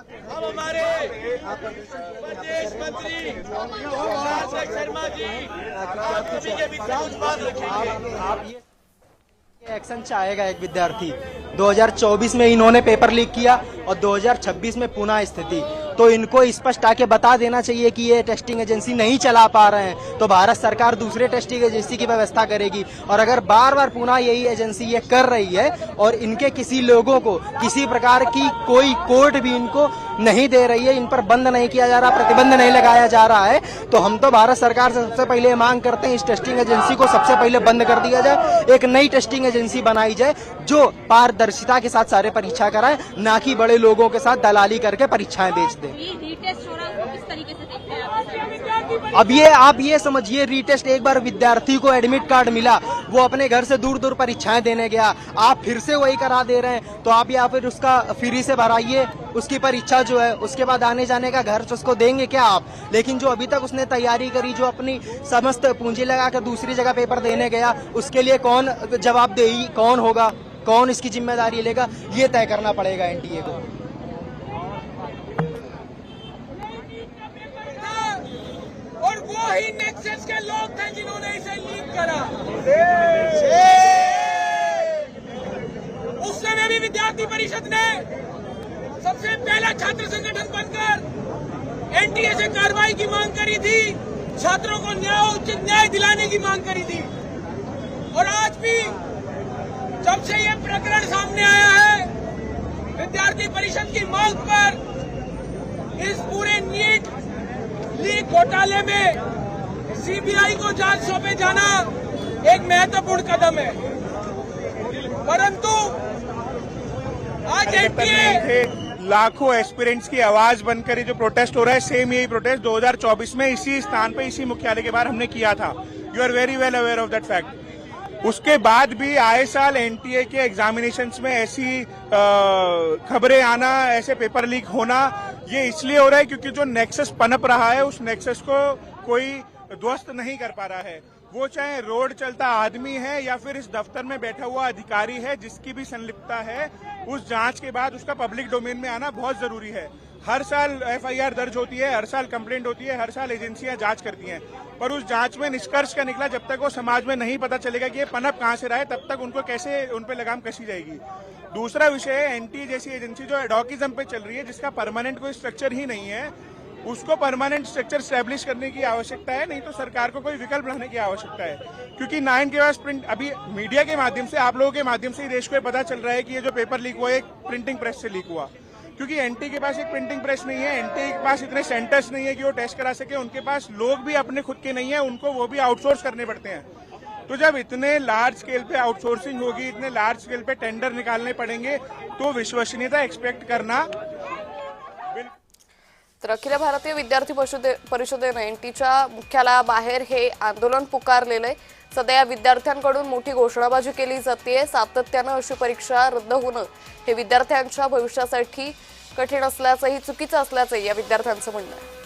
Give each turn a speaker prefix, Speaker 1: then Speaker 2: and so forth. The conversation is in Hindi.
Speaker 1: हम हमारे प्रदेश मंत्री शर्मा जी आप सभी के बीच में कुछ बात रखेंगे।
Speaker 2: आप ये एक्शन चाहेगा एक विद्यार्थी 2024 में इन्होंने पेपर लीक किया और 2026 में पुनः स्थिति, तो इनको स्पष्ट आके बता देना चाहिए कि ये टेस्टिंग एजेंसी नहीं चला पा रहे हैं, तो भारत सरकार दूसरे टेस्टिंग एजेंसी की व्यवस्था करेगी। और अगर बार बार पुनः यही एजेंसी ये कर रही है और इनके किसी लोगों को किसी प्रकार की कोई कोर्ट भी इनको नहीं दे रही है, इन पर बंद नहीं किया जा रहा, प्रतिबंध नहीं लगाया जा रहा है, तो हम तो भारत सरकार से सबसे पहले मांग करते हैं इस टेस्टिंग एजेंसी को सबसे पहले बंद कर दिया जाए, एक नई टेस्टिंग एजेंसी बनाई जाए जो पारदर्शिता के साथ सारे परीक्षा कराए, ना कि बड़े लोगों के साथ दलाली करके परीक्षाएं बेच दे।
Speaker 3: रीटेस्ट हो रहा है, किस तरीके से देखते हैं आप?
Speaker 2: अब आप ये समझिए, रीटेस्ट एक बार विद्यार्थी को एडमिट कार्ड मिला, वो अपने घर से दूर दूर परीक्षाएं देने गया, आप फिर से वही करा दे रहे हैं, तो आप या फिर उसका फ्री से भराइए उसकी परीक्षा जो है, उसके बाद आने जाने का घर उसको देंगे क्या आप? लेकिन जो अभी तक उसने तैयारी करी, जो अपनी समस्त पूंजी लगाकर दूसरी जगह पेपर देने गया, उसके लिए कौन जवाबदेही कौन होगा, कौन इसकी जिम्मेदारी लेगा, ये तय करना पड़ेगा एनटीए को।
Speaker 1: और वो ही नेक्सस के लोग थे जिन्होंने इसे लीक करा। उस समय भी विद्यार्थी परिषद ने सबसे पहला छात्र संगठन बनकर एनटीए से कार्रवाई की मांग करी थी, छात्रों को उचित न्याय दिलाने की मांग करी थी। और आज भी जब से ये प्रकरण सामने आया है, विद्यार्थी परिषद की मांग पर इस पूरे नीट लीक घोटाले में सीबीआई को जांच सौंपे जाना एक महत्वपूर्ण कदम है, परंतु आज एनटीए
Speaker 4: लाखों एस्पिरेंट्स की आवाज बनकर ये जो प्रोटेस्ट हो रहा है, सेम यही प्रोटेस्ट 2024 में इसी स्थान पे इसी मुख्यालय के बाहर हमने किया था। You are very well aware of that fact. उसके बाद भी आए साल एनटीए के एग्जामिनेशंस में ऐसी खबरें आना, ऐसे पेपर लीक होना, ये इसलिए हो रहा है क्योंकि जो नेक्सस पनप रहा है उस नेक्सस को कोई ध्वस्त नहीं कर पा रहा है। वो चाहे रोड चलता आदमी है या फिर इस दफ्तर में बैठा हुआ अधिकारी है, जिसकी भी संलिप्तता है, उस जांच के बाद उसका पब्लिक डोमेन में आना बहुत जरूरी है। हर साल एफआईआर दर्ज होती है, हर साल कंप्लेंट होती है, हर साल एजेंसियां जांच करती हैं, पर उस जांच में निष्कर्ष क्या निकला, जब तक वो समाज में नहीं पता चलेगा कि ये पनप कहां से रहा है, तब तक उनको कैसे उन पे लगाम कसी जाएगी। दूसरा विषय है एनटीए जैसी एजेंसी जो एडॉकिज्म पे चल रही है, जिसका परमानेंट कोई स्ट्रक्चर ही नहीं है, उसको परमानेंट स्ट्रक्चर स्टैब्लिश करने की आवश्यकता है, नहीं तो सरकार को कोई विकल्प लाने की आवश्यकता है। क्योंकि ना इनके पास प्रिंट, अभी मीडिया के माध्यम से, आप लोगों के माध्यम से देश को पता चल रहा है कि ये जो पेपर लीक हुआ है एक प्रिंटिंग प्रेस से लीक हुआ, क्योंकि एनटीए के पास एक प्रिंटिंग प्रेस नहीं है, एनटीए के पास इतने सेंटर्स नहीं है कि वो टेस्ट करा सके, उनके पास लोग भी अपने खुद के नहीं है, उनको वो भी आउटसोर्स करने पड़ते हैं। तो जब इतने लार्ज स्केल पे आउटसोर्सिंग होगी, इतने लार्ज स्केल पे टेंडर निकालने पड़ेंगे, तो विश्वसनीयता एक्सपेक्ट करना।
Speaker 5: तर अखिल भारतीय विद्यार्थी परिषदेने एनटीच्या मुख्यालयाबाहेर हे आंदोलन पुकारलेले। सध्या या विद्यार्थ्यांकडून मोठी घोषणाबाजी केली जाते। सातत्यानं अशी परीक्षा रद्द होणं हे विद्यार्थ्यांच्या भविष्यासाठी कठीण असल्याचंही, चुकीचं असल्याचंही या विद्यार्थ्यांचं म्हणणं आहे।